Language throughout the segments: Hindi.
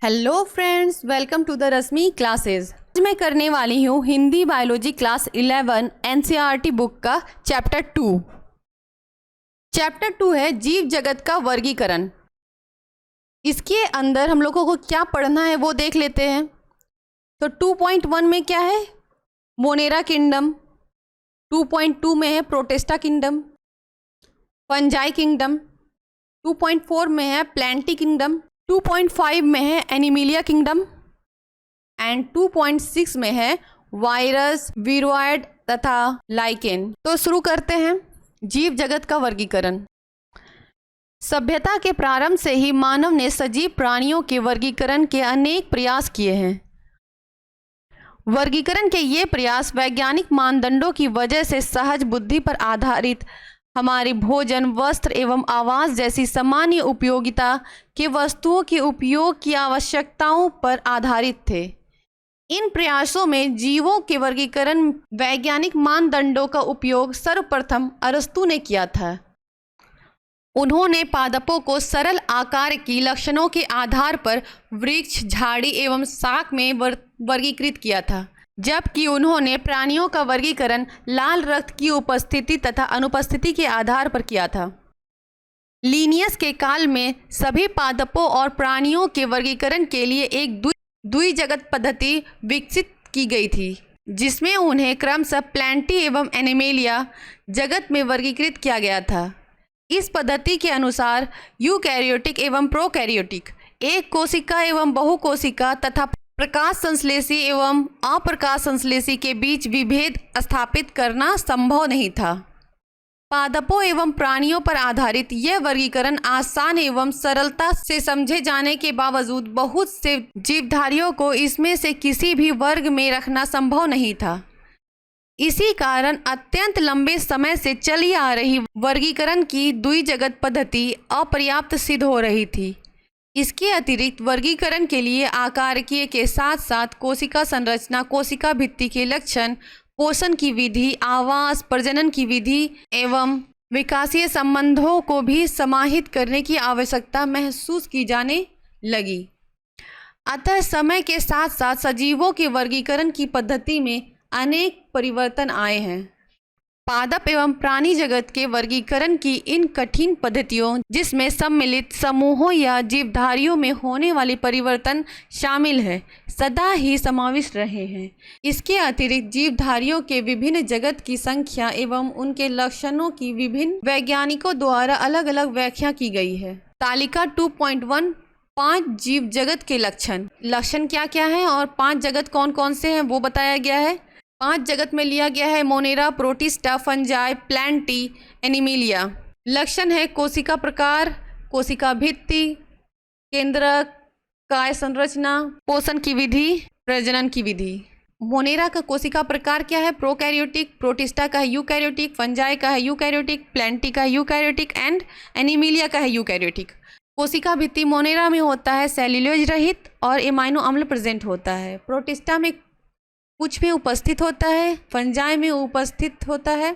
Hello friends, welcome to the Rashmi classes. आज मैं करने वाली हूँ Hindi biology class 11 NCERT book का चैप्टर 2। चैप्टर 2 है जीव जगत का वर्गीकरण। इसके अंदर हम लोगों को क्या पढ़ना है वो देख लेते हैं। तो 2.1 में क्या है? Monera kingdom. 2.2 में है प्रोटिस्टा किंगडम, फंजाई किंगडम। 2.4 में है प्लांटी किंगडम। 2.5 में है एनिमिलिया किंगडम एंड 2.6 में है वायरस, वीरोइड तथा लाइकेन। तो शुरू करते हैं जीव जगत का वर्गीकरण। सभ्यता के प्रारंभ से ही मानव ने सजीव प्राणियों के वर्गीकरण के अनेक प्रयास किए हैं। वर्गीकरण के ये प्रयास वैज्ञानिक मानदंडों की वजह से सहज बुद्धि पर आधारित हमारी भोजन, वस्त्र एवं आवास जैसी सामान्य उपयोगिता के वस्तुओं के उपयोग की आवश्यकताओं पर आधारित थे। इन प्रयासों में जीवों के वर्गीकरण वैज्ञानिक मानदंडों का उपयोग सर्वप्रथम अरस्तु ने किया था। उन्होंने पादपों को सरल आकार की लक्षणों के आधार पर वृक्ष, झाड़ी एवं शाक में वर्गीकृत किया था, जबकि उन्होंने प्राणियों का वर्गीकरण लाल रक्त की उपस्थिति तथा अनुपस्थिति के आधार पर किया था। लीनियस के काल में सभी पादपों और प्राणियों के वर्गीकरण के लिए एक द्विजगत पद्धति विकसित की गई थी, जिसमें उन्हें क्रमशः प्लांटी एवं एनिमेलिया जगत में वर्गीकृत किया गया था। इस पद्धति के अनुसार यूकैरियोटिक एवं प्रोकैरियोटिक, एक कोशिका एवं बहुकोशिका तथा प्रकाश संश्लेषी एवं अप्रकाश संश्लेषी के बीच विभेद स्थापित करना संभव नहीं था। पादपों एवं प्राणियों पर आधारित यह वर्गीकरण आसान एवं सरलता से समझे जाने के बावजूद बहुत से जीवधारियों को इसमें से किसी भी वर्ग में रखना संभव नहीं था। इसी कारण अत्यंत लंबे समय से चली आ रही वर्गीकरण की द्विजगत पद्धति अपर्याप्त सिद्ध हो रही थी। इसके अतिरिक्त वर्गीकरण के लिए आकारकीय के साथ साथ कोशिका संरचना, कोशिका भित्ति के लक्षण, पोषण की विधि, आवास, प्रजनन की विधि एवं विकासीय संबंधों को भी समाहित करने की आवश्यकता महसूस की जाने लगी। अतः समय के साथ साथ सजीवों के वर्गीकरण की पद्धति में अनेक परिवर्तन आए हैं। पादप एवं प्राणी जगत के वर्गीकरण की इन कठिन पद्धतियों, जिसमें सम्मिलित समूहों या जीवधारियों में होने वाले परिवर्तन शामिल है, सदा ही समाविष्ट रहे हैं। इसके अतिरिक्त जीवधारियों के विभिन्न जगत की संख्या एवं उनके लक्षणों की विभिन्न वैज्ञानिकों द्वारा अलग अलग व्याख्या की गई है। तालिका 2.1 5 जीव जगत के लक्षण क्या क्या हैं और 5 जगत कौन कौन से हैं वो बताया गया है। 5 जगत में लिया गया है Monera, protista, fungi, Plantae, Animalia. लक्षण है कोशिका प्रकार, कोशिका भित्ति, केंद्रक, काय संरचना, पोषण की विधि, प्रजनन की विधि। मोनेरा का कोशिका प्रकार क्या है? प्रोकैरियोटिक, प्रोटिस्टा का है यूकैरियोटिक, फंजाई का है यूकैरियोटिक, प्लांटी का है यूकैरियोटिक एंड एनिमिलिया का है यूकैरियोटिक। कोशिका भित्ति मोनेरा में होता है सेल्यूलोज रहित और एमाइनो अम्ल प्रेजेंट होता है। प्रोटिस्टा में कुछ में उपस्थित होता है, फंजाई में उपस्थित होता है,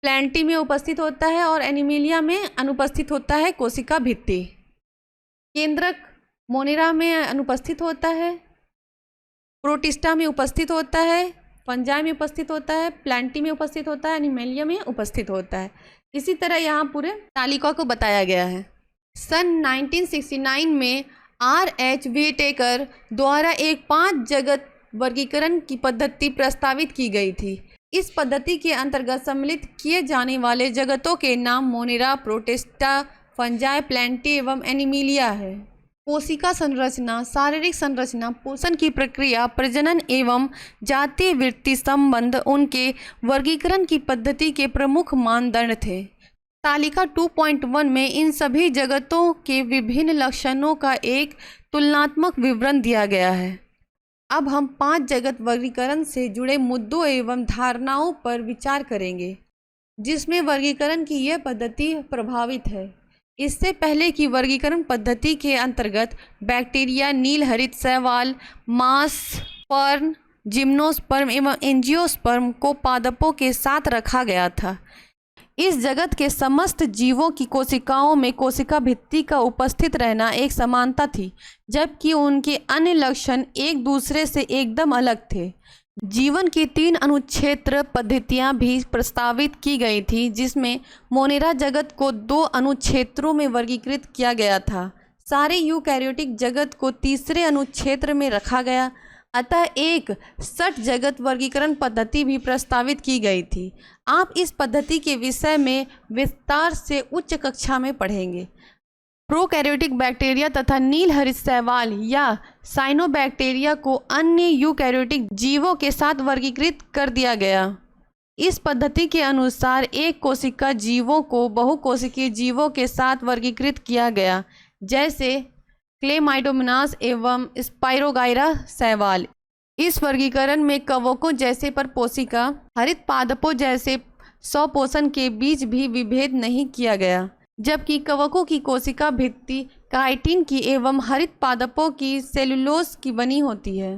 प्लांटी में उपस्थित होता है और एनिमिलिया में अनुपस्थित होता है कोशिका भित्ति। केंद्रक मोनेरा में अनुपस्थित होता है, प्रोटिस्टा में उपस्थित होता है, फंजाई में उपस्थित होता है, प्लांटी में उपस्थित होता है, एनिमिलिया में उपस्थित होता है। इसी तरह यहाँ पूरे तालिका को बताया गया है। सन 1969 में R.H. व्हिटेकर द्वारा एक 5 जगत वर्गीकरण की पद्धति प्रस्तावित की गई थी। इस पद्धति के अंतर्गत सम्मिलित किए जाने वाले जगतों के नाम मोनेरा, प्रोटिस्टा, फंजाई, प्लांटी एवं एनिमिलिया है। कोशिका संरचना, शारीरिक संरचना, पोषण की प्रक्रिया, प्रजनन एवं जातीय वृत्ति संबंध उनके वर्गीकरण की पद्धति के प्रमुख मानदंड थे। तालिका 2.1 में इन सभी जगतों के विभिन्न लक्षणों का एक तुलनात्मक विवरण दिया गया है। अब हम 5 जगत वर्गीकरण से जुड़े मुद्दों एवं धारणाओं पर विचार करेंगे, जिसमें वर्गीकरण की यह पद्धति प्रभावित है। इससे पहले की वर्गीकरण पद्धति के अंतर्गत बैक्टीरिया, नील हरित शैवाल, मांस, फर्न, जिम्नोस्पर्म एवं एंजियोस्पर्म को पादपों के साथ रखा गया था। इस जगत के समस्त जीवों की कोशिकाओं में कोशिका भित्ति का उपस्थित रहना एक समानता थी, जबकि उनके अन्य लक्षण एक दूसरे से एकदम अलग थे। जीवन की 3 अनुक्षेत्र पद्धतियां भी प्रस्तावित की गई थी, जिसमें मोनेरा जगत को 2 अनुक्षेत्रों में वर्गीकृत किया गया था। सारे यूकैरियोटिक जगत को तीसरे अनुक्षेत्र में रखा गया। अतः एक सट जगत वर्गीकरण पद्धति भी प्रस्तावित की गई थी। आप इस पद्धति के विषय में विस्तार से उच्च कक्षा में पढ़ेंगे। प्रोकैरियोटिक बैक्टीरिया तथा नीलहरित शैवाल या साइनोबैक्टीरिया को अन्य यूकैरियोटिक जीवों के साथ वर्गीकृत कर दिया गया। इस पद्धति के अनुसार एक कोशिका जीवों को बहुकोशिकीय जीवों के साथ वर्गीकृत किया गया, जैसे क्लेमाइडोमोनास एवं स्पाइरोगाइरा शैवाल। इस वर्गीकरण में कवकों जैसे परपोषिका, हरित पादपों जैसे स्वपोषण के बीच भी विभेद नहीं किया गया, जबकि कवकों की कोशिका भित्ति काइटिन की एवं हरित पादपों की सेलुलोज की बनी होती है।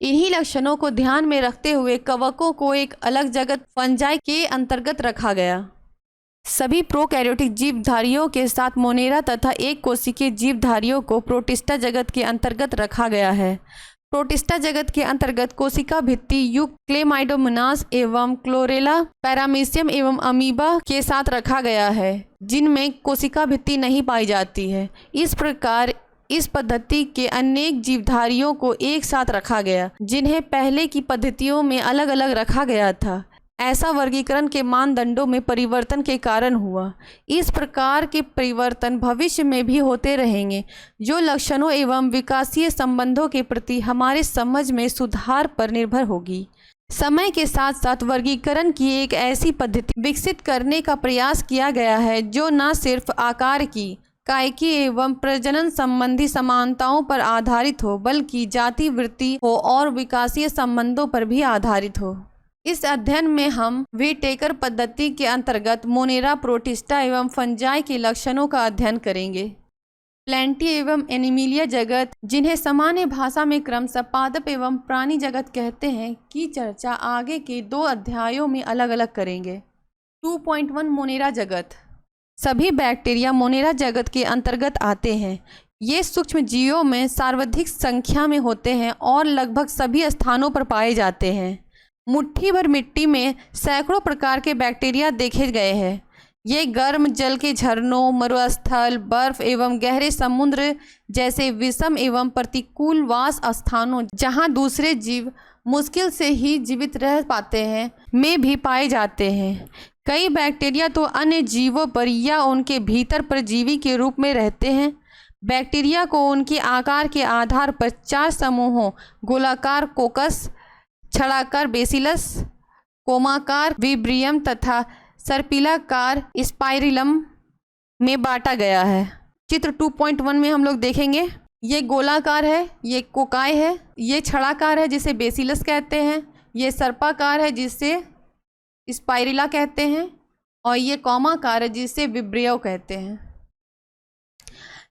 इन्हीं लक्षणों को ध्यान में रखते हुए कवकों को एक अलग जगत फंजाई के अंतर्गत रखा गया। सभी प्रोकैरियोटिक जीवधारियों के साथ मोनेरा तथा एक कोशिकीय जीवधारियों को प्रोटिस्टा जगत के अंतर्गत रखा गया है। प्रोटिस्टा जगत के अंतर्गत कोशिका भित्ति युक्त क्लेमाइडोमोनास एवं क्लोरेला, पैरामीशियम एवं अमीबा के साथ रखा गया है, जिनमें कोशिका भित्ति नहीं पाई जाती है। इस प्रकार इस पद्धति के अनेक जीवधारियों को एक साथ रखा गया, जिन्हें पहले की पद्धतियों में अलग अलग रखा गया था। ऐसा वर्गीकरण के मानदंडों में परिवर्तन के कारण हुआ। इस प्रकार के परिवर्तन भविष्य में भी होते रहेंगे, जो लक्षणों एवं विकासीय संबंधों के प्रति हमारे समझ में सुधार पर निर्भर होगी। समय के साथ साथ वर्गीकरण की एक ऐसी पद्धति विकसित करने का प्रयास किया गया है, जो न सिर्फ आकार की, कायिकी एवं प्रजनन संबंधी समानताओं पर आधारित हो, बल्कि जाति वृत्ति हो और विकासीय संबंधों पर भी आधारित हो। इस अध्ययन में हम व्हिटेकर पद्धति के अंतर्गत मोनेरा, प्रोटिस्टा एवं फंजाई के लक्षणों का अध्ययन करेंगे। प्लेंटी एवं एनिमिलिया जगत, जिन्हें सामान्य भाषा में क्रमशः पादप एवं प्राणी जगत कहते हैं, की चर्चा आगे के 2 अध्यायों में अलग अलग करेंगे। 2.1 मोनेरा जगत। सभी बैक्टीरिया मोनेरा जगत के अंतर्गत आते हैं। ये सूक्ष्म जीवों में सर्वाधिक संख्या में होते हैं और लगभग सभी स्थानों पर पाए जाते हैं। मुट्ठी भर मिट्टी में सैकड़ों प्रकार के बैक्टीरिया देखे गए हैं। ये गर्म जल के झरनों, मरुस्थल, बर्फ एवं गहरे समुद्र जैसे विषम एवं प्रतिकूल वास स्थानों, जहाँ दूसरे जीव मुश्किल से ही जीवित रह पाते हैं, में भी पाए जाते हैं। कई बैक्टीरिया तो अन्य जीवों पर या उनके भीतर परजीवी के रूप में रहते हैं। बैक्टीरिया को उनके आकार के आधार पर 4 समूहों गोलाकार कोकस, छड़ाकार बेसिलस, कोमाकार विब्रियम तथा सर्पिलाकार स्पाइरिलम में बांटा गया है। चित्र 2.1 में हम लोग देखेंगे, ये गोलाकार है, ये कोकाय है, ये छड़ाकार है जिसे बेसिलस कहते हैं, ये सर्पाकार है जिसे स्पाइरिला कहते हैं, और ये कौमाकार है जिसे विब्रियो कहते हैं।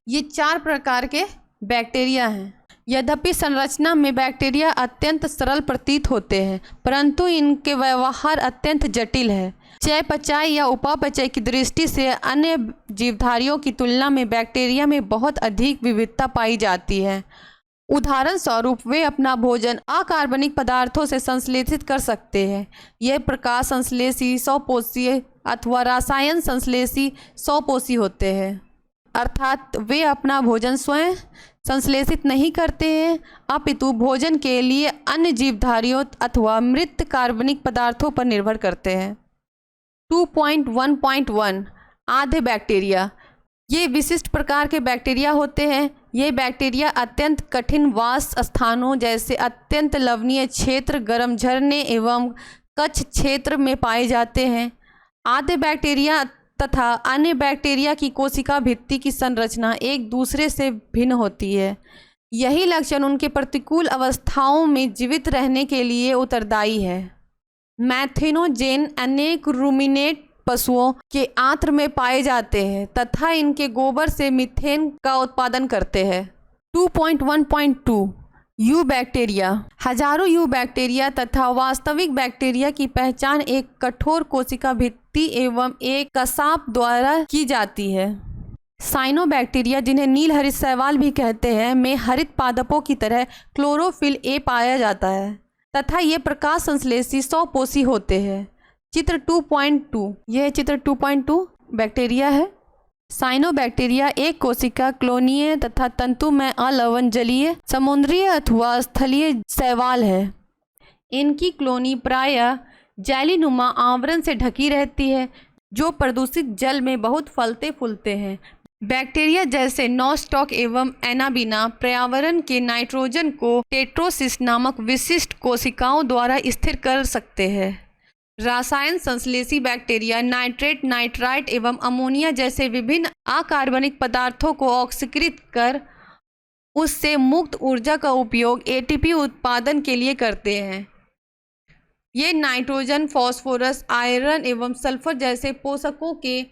ये 4 प्रकार के बैक्टीरिया हैं। यद्यपि संरचना में बैक्टीरिया अत्यंत सरल प्रतीत होते हैं, परंतु इनके व्यवहार अत्यंत जटिल है। चयापचय या उपापचय की दृष्टि से अन्य जीवधारियों की तुलना में बैक्टीरिया में बहुत अधिक विविधता पाई जाती है। उदाहरण स्वरूप वे अपना भोजन अकार्बनिक पदार्थों से संश्लेषित कर सकते हैं। यह प्रकाश संश्लेषी, स्वपोषी अथवा रसायन संश्लेषी स्वपोषी होते हैं, अर्थात वे अपना भोजन स्वयं संश्लेषित नहीं करते हैं, अपितु भोजन के लिए अन्य जीवधारियों अथवा मृत कार्बनिक पदार्थों पर निर्भर करते हैं। 2.1.1 आधे बैक्टीरिया। ये विशिष्ट प्रकार के बैक्टीरिया होते हैं। ये बैक्टीरिया अत्यंत कठिन वास स्थानों जैसे अत्यंत लवणीय क्षेत्र, गर्म झरने एवं कच्छ क्षेत्र में पाए जाते हैं। आधे बैक्टीरिया तथा अन्य बैक्टीरिया की कोशिका भित्ति की संरचना एक दूसरे से भिन्न होती है। यही लक्षण उनके प्रतिकूल अवस्थाओं में जीवित रहने के लिए उत्तरदायी है। मैथेनोजेन अनेक रूमिनेट पशुओं के आंत्र में पाए जाते हैं तथा इनके गोबर से मीथेन का उत्पादन करते हैं। 2.1.2 यू बैक्टीरिया। हजारों यू बैक्टीरिया तथा वास्तविक बैक्टीरिया की पहचान एक कठोर कोशिका भित्ति एवं एक कसाप द्वारा की जाती है। साइनोबैक्टीरिया, जिन्हें नील हरित शैवाल भी कहते हैं, में हरित पादपों की तरह क्लोरोफिल ए पाया जाता है तथा ये प्रकाश संश्लेषी स्वपोषी होते हैं। चित्र 2.2, यह चित्र 2.2 बैक्टीरिया है। साइनोबैक्टीरिया एक कोशिका क्लोनीय तथा तंतुमय अलवण जलीय समुद्रीय अथवा स्थलीय शैवाल है। इनकी क्लोनी प्रायः जैलीनुमा आवरण से ढकी रहती है जो प्रदूषित जल में बहुत फलते फूलते हैं। बैक्टीरिया जैसे नॉस्टॉक एवं एनाबिना पर्यावरण के नाइट्रोजन को टेट्रोसिस नामक विशिष्ट कोशिकाओं द्वारा स्थिर कर सकते हैं। रासायन संश्लेषी बैक्टीरिया नाइट्रेट, नाइट्राइट एवं अमोनिया जैसे विभिन्न अकार्बनिक पदार्थों को ऑक्सीकृत कर उससे मुक्त ऊर्जा का उपयोग एटीपी उत्पादन के लिए करते हैं। ये नाइट्रोजन, फास्फोरस, आयरन एवं सल्फर जैसे पोषकों के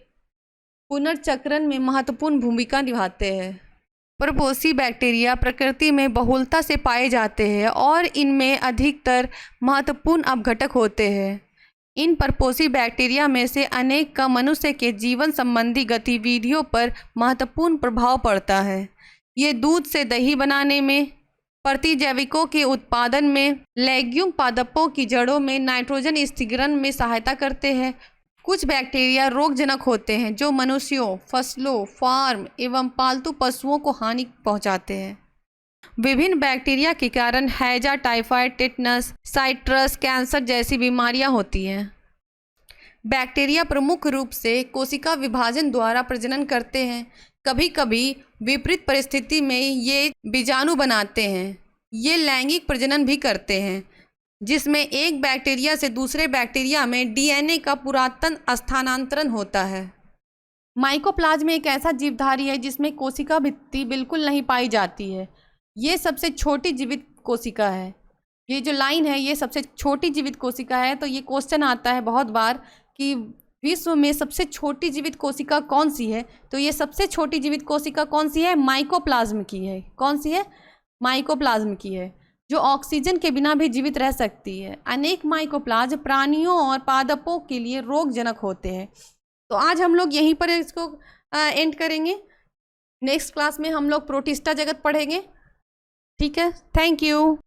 पुनर्चक्रण में महत्वपूर्ण भूमिका निभाते हैं। परपोषी बैक्टीरिया प्रकृति में बहुलता से पाए जाते हैं और इनमें अधिकतर महत्वपूर्ण अपघटक होते हैं। इन परपोषी बैक्टीरिया में से अनेक का मनुष्य के जीवन संबंधी गतिविधियों पर महत्वपूर्ण प्रभाव पड़ता है। ये दूध से दही बनाने में, प्रतिजैविकों के उत्पादन में, लेग्यूम पादपों की जड़ों में नाइट्रोजन स्थिरीकरण में सहायता करते हैं। कुछ बैक्टीरिया रोगजनक होते हैं जो मनुष्यों, फसलों, फार्म एवं पालतू पशुओं को हानि पहुंचाते हैं। विभिन्न बैक्टीरिया के कारण हैजा, टाइफाइड, टेटनस, साइट्रस, कैंसर जैसी बीमारियां होती हैं। बैक्टीरिया प्रमुख रूप से कोशिका विभाजन द्वारा प्रजनन करते हैं। कभी कभी विपरीत परिस्थिति में ये बीजाणु बनाते हैं। ये लैंगिक प्रजनन भी करते हैं जिसमें एक बैक्टीरिया से दूसरे बैक्टीरिया में डीएनए का पुरातन स्थानांतरण होता है। माइकोप्लाज्म एक ऐसा जीवधारी है जिसमें कोशिका भित्ति बिल्कुल नहीं पाई जाती है। ये सबसे छोटी जीवित कोशिका है। ये जो लाइन है ये सबसे छोटी जीवित कोशिका है। तो ये क्वेश्चन आता है बहुत बार कि विश्व में सबसे छोटी जीवित कोशिका कौन सी है, तो ये सबसे छोटी जीवित कोशिका कौन सी है? माइकोप्लाज्म की है। कौन सी है? माइकोप्लाज्म की है, जो ऑक्सीजन के बिना भी जीवित रह सकती है। अनेक माइकोप्लाज्म प्राणियों और पादपों के लिए रोगजनक होते हैं। तो आज हम लोग यहीं पर इसको एंड करेंगे। नेक्स्ट क्लास में हम लोग प्रोटिस्टा जगत पढ़ेंगे। ठीक है, थैंक यू।